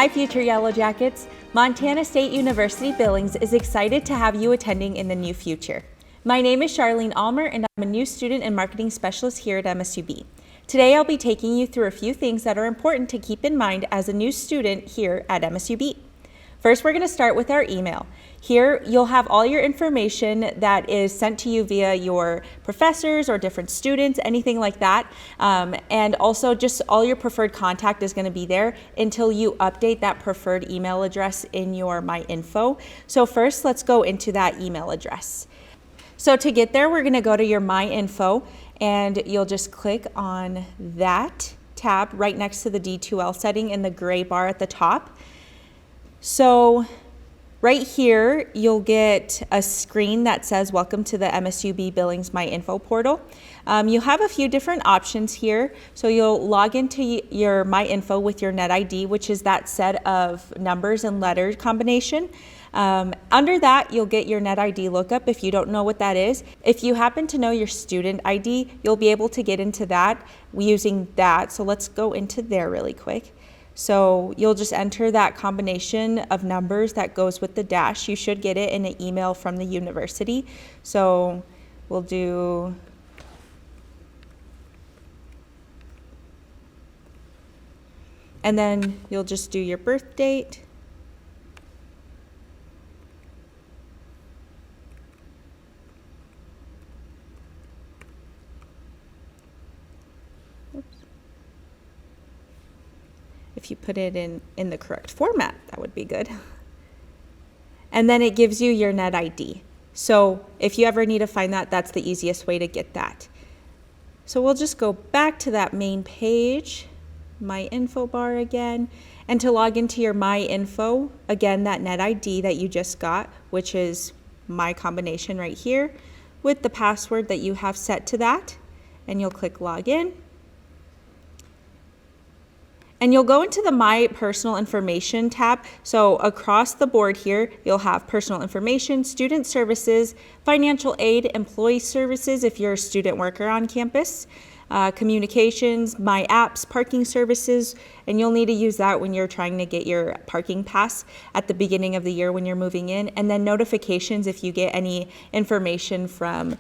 Hi future Yellow Jackets! Montana State University Billings is excited to have you attending in the new future. My name is Charlene Almer and I'm a new student and marketing specialist here at MSUB. Today I'll be taking you through a few things that are important to keep in mind as a new student here at MSUB. First, we're going to start with our email. Here, you'll have all your information that is sent to you via your professors or different students, anything like that. And also just all your preferred contact is going to be there until you update that preferred email address in your MyInfo. So first, let's go into that email address. So to get there, we're going to go to your MyInfo and you'll just click on that tab right next to the D2L setting in the gray bar at the top. So right here, you'll get a screen that says, welcome to the MSUB Billings MyInfo portal. You have a few different options here. So you'll log into your MyInfo with your net ID, which is that set of numbers and letter combination. Under that, you'll get your net ID lookup if you don't know what that is. If you happen to know your student ID, you'll be able to get into that using that. So let's go into there really quick. So you'll just enter that combination of numbers that goes with the dash. You should get it in an email from the university. So we'll do and then you'll just do your birth date. If you put it in the correct format, that would be good. And then it gives you your net ID. So if you ever need to find that, that's the easiest way to get that. So we'll just go back to that main page, MyInfo bar again, and to log into your MyInfo, again, that net ID that you just got, which is my combination right here, with the password that you have set to that, and you'll click Login. And you'll go into the My Personal Information tab. So across the board here, you'll have personal information, student services, financial aid, employee services if you're a student worker on campus, communications, My Apps, parking services, and you'll need to use that when you're trying to get your parking pass at the beginning of the year when you're moving in, and then notifications if you get any information from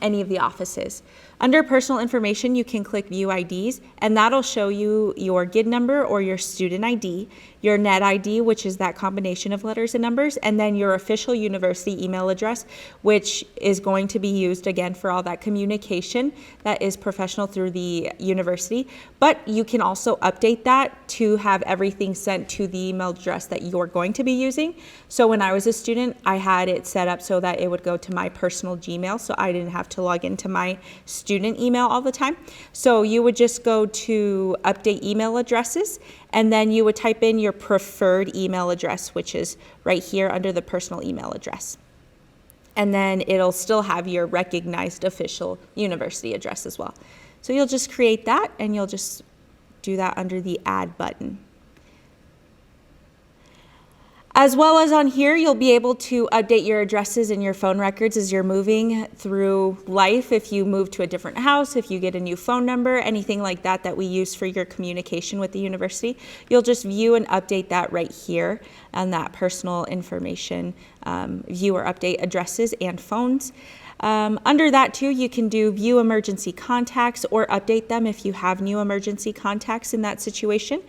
any of the offices. Under personal information, you can click View IDs, and that'll show you your GID number or your student ID, your net ID, which is that combination of letters and numbers, and then your official university email address, which is going to be used again for all that communication that is professional through the university. But you can also update that to have everything sent to the email address that you're going to be using. So when I was a student, I had it set up so that it would go to my personal Gmail, so I didn't have to log into my student email all the time. So you would just go to update email addresses, and then you would type in your preferred email address, which is right here under the personal email address. And then it'll still have your recognized official university address as well. So you'll just create that, and you'll just do that under the Add button. As well as on here, you'll be able to update your addresses and your phone records as you're moving through life. If you move to a different house, if you get a new phone number, anything like that that we use for your communication with the university, you'll just view and update that right here on that personal information, view or update addresses and phones. Under that too, you can do view emergency contacts or update them if you have new emergency contacts in that situation.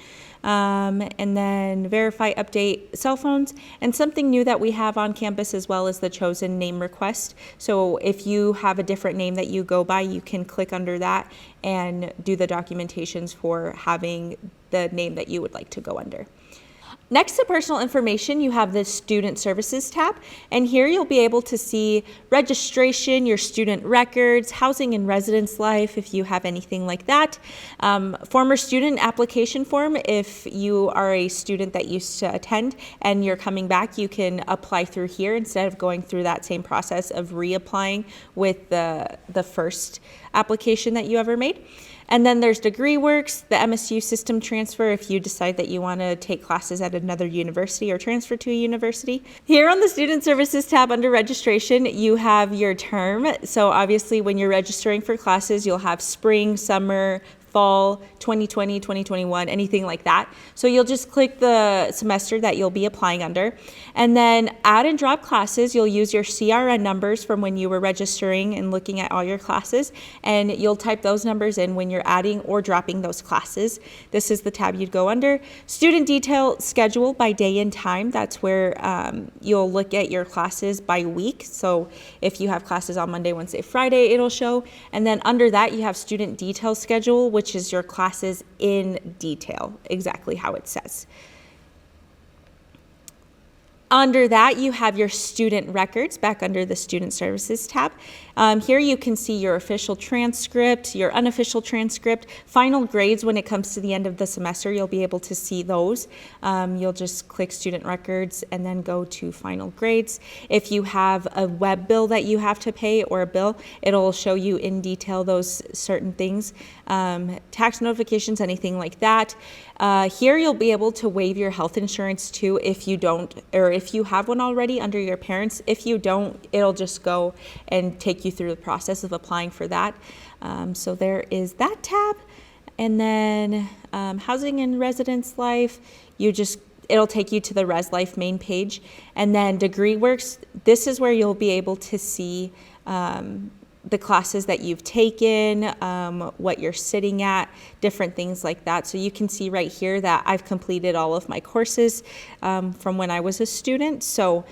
And then verify, update cell phones, and something new that we have on campus as well is the chosen name request. So if you have a different name that you go by, you can click under that and do the documentations for having the name that you would like to go under. Next to personal information, you have the Student Services tab, and here you'll be able to see registration, your student records, housing and residence life if you have anything like that, former student application form if you are a student that used to attend and you're coming back, you can apply through here instead of going through that same process of reapplying with the first application that you ever made. And then there's degree works, the MSU system transfer if you decide that you want to take classes at another university or transfer to a university. Here on the Student Services tab under registration, you have your term. So obviously when you're registering for classes, you'll have spring, summer, fall 2020, 2021, anything like that. So you'll just click the semester that you'll be applying under, and then add and drop classes. You'll use your CRN numbers from when you were registering and looking at all your classes, and you'll type those numbers in when you're adding or dropping those classes. This is the tab you'd go under. Student detail schedule by day and time. That's where you'll look at your classes by week. So if you have classes on Monday, Wednesday, Friday, it'll show. And then under that, you have student detail schedule, which is your classes in detail, exactly how it says. Under that, you have your student records back under the student services tab. Here you can see your official transcript, your unofficial transcript, final grades when it comes to the end of the semester. You'll be able to see those. You'll just click student records and then go to final grades. If you have a web bill that you have to pay or a bill, it'll show you in detail those certain things. Tax notifications, anything like that. Here you'll be able to waive your health insurance too if you don't, or if you have one already under your parents. If you don't, it'll just go and take you through the process of applying for that. So there is that tab. And then housing and residence life, it'll take you to the Res Life main page. And then Degree Works, this is where you'll be able to see the classes that you've taken, what you're sitting at, different things like that. So you can see right here that I've completed all of my courses from when I was a student. So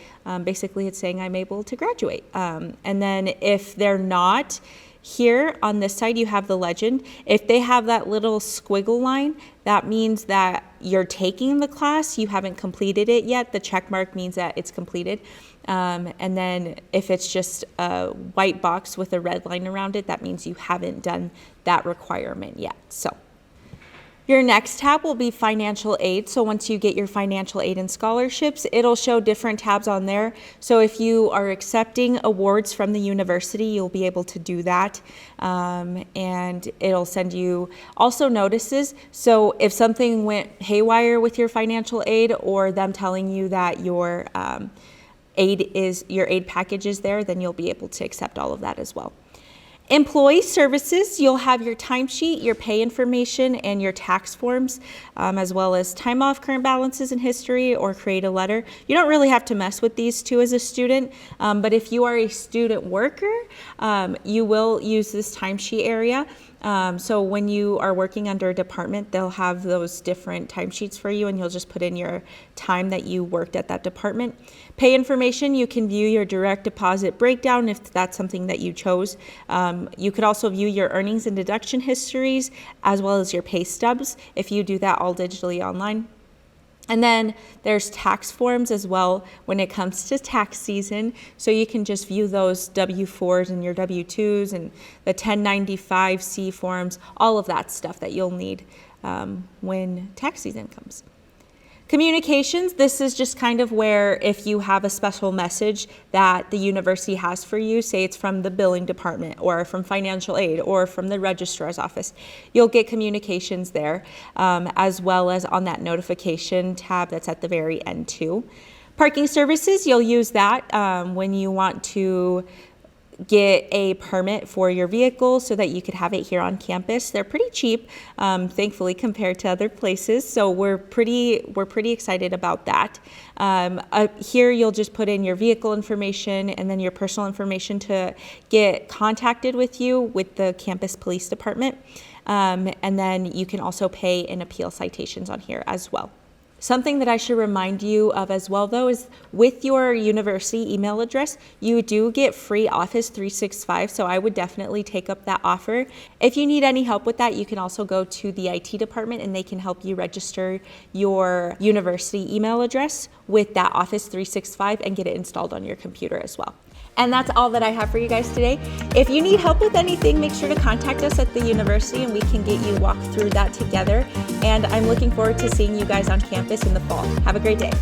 basically it's saying I'm able to graduate. And then if they're not, here on this side you have the legend. If they have that little squiggle line, that means that you're taking the class, you haven't completed it yet. The check mark means that it's completed. And then if it's just a white box with a red line around it, that means you haven't done that requirement yet. So your next tab will be financial aid. So once you get your financial aid and scholarships, it'll show different tabs on there. So if you are accepting awards from the university, you'll be able to do that. And it'll send you also notices. So if something went haywire with your financial aid, or them telling you that your aid package is there, then you'll be able to accept all of that as well. Employee services, you'll have your timesheet, your pay information, and your tax forms, as well as time off, current balances in history, or create a letter. You don't really have to mess with these two as a student, but if you are a student worker, you will use this timesheet area. So when you are working under a department, they'll have those different timesheets for you, and you'll just put in your time that you worked at that department. Pay information, you can view your direct deposit breakdown if that's something that you chose. You could also view your earnings and deduction histories, as well as your pay stubs if you do that all digitally online. And then there's tax forms as well when it comes to tax season. So you can just view those W-4s and your W-2s and the 1095-C forms, all of that stuff that you'll need when tax season comes. Communications, this is just kind of where if you have a special message that the university has for you, say it's from the billing department or from financial aid or from the registrar's office, you'll get communications there, as well as on that notification tab that's at the very end too. Parking services, you'll use that when you want to get a permit for your vehicle so that you could have it here on campus. They're pretty cheap, thankfully, compared to other places. So we're pretty excited about that. Here you'll just put in your vehicle information and then your personal information to get contacted with you with the campus police department. And then you can also pay and appeal citations on here as well. Something that I should remind you of as well, though, is with your university email address, you do get free Office 365, so I would definitely take up that offer. If you need any help with that, you can also go to the IT department and they can help you register your university email address with that Office 365 and get it installed on your computer as well. And that's all that I have for you guys today. If you need help with anything, make sure to contact us at the university and we can get you walked through that together. And I'm looking forward to seeing you guys on campus in the fall. Have a great day.